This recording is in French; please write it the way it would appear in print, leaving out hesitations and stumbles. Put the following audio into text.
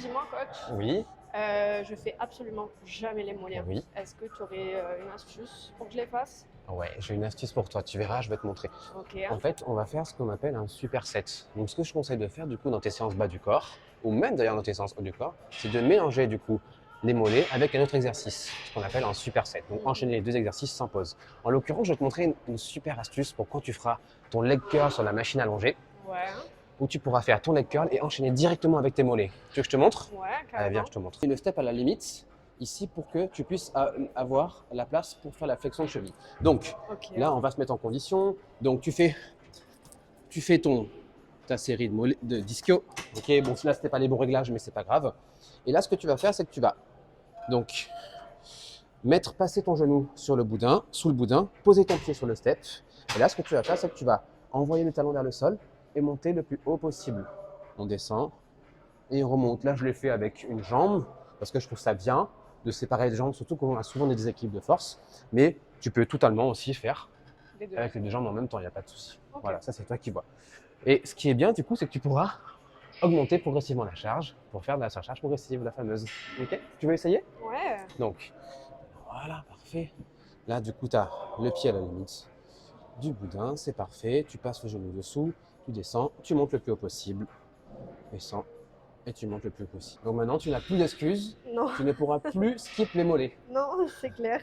dis-moi, coach, Oui, je fais absolument jamais les mollets. oui. Est-ce que tu aurais une astuce pour que je les fasse? Ouais, j'ai une astuce pour toi. Tu verras, je vais te montrer. Ok. En fait, on va faire ce qu'on appelle un superset. Donc, ce que je conseille de faire, du coup, dans tes séances bas du corps, ou même d'ailleurs dans tes séances haut du corps, c'est de mélanger, du coup, les mollets avec un autre exercice, ce qu'on appelle un superset. Donc, enchaîner les deux exercices sans pause. En l'occurrence, je vais te montrer une super astuce pour quand tu feras ton leg curl sur la machine allongée, Ouais, où tu pourras faire ton leg curl et enchaîner directement avec tes mollets. Tu veux que je te montre? ouais, Allez, viens, carrément. je te montre. Et le step à la limite, ici, pour que tu puisses avoir la place pour faire la flexion de cheville. Donc, Ok. là, on va se mettre en condition. Donc, tu fais ta série de d'ischio. Ok, bon, là, c'était pas les bons réglages, mais c'est pas grave. Et là, ce que tu vas faire, c'est que tu vas donc passer ton genou sur le boudin, sous le boudin, poser ton pied sur le step. Et là, ce que tu vas faire, c'est que tu vas envoyer le talon vers le sol et monter le plus haut possible. On descend et on remonte. Là, je l'ai fait avec une jambe parce que je trouve ça bien de séparer les jambes, surtout quand on a souvent des déséquilibres de force. Mais tu peux totalement aussi faire Les deux. avec les deux jambes en même temps, il n'y a pas de souci. Ok. Voilà, ça c'est toi qui vois. Et ce qui est bien, du coup, c'est que tu pourras augmenter progressivement la charge pour faire de la surcharge progressive, la fameuse. Ok? Tu veux essayer? Ouais. Donc, voilà, parfait. Là, du coup, tu as le pied à la limite du boudin, c'est parfait. Tu passes le genou dessous, tu descends, tu montes le plus haut possible, descends et tu montes le plus haut possible. Donc maintenant, tu n'as plus d'excuses, Non, tu ne pourras plus skip les mollets. non, c'est clair.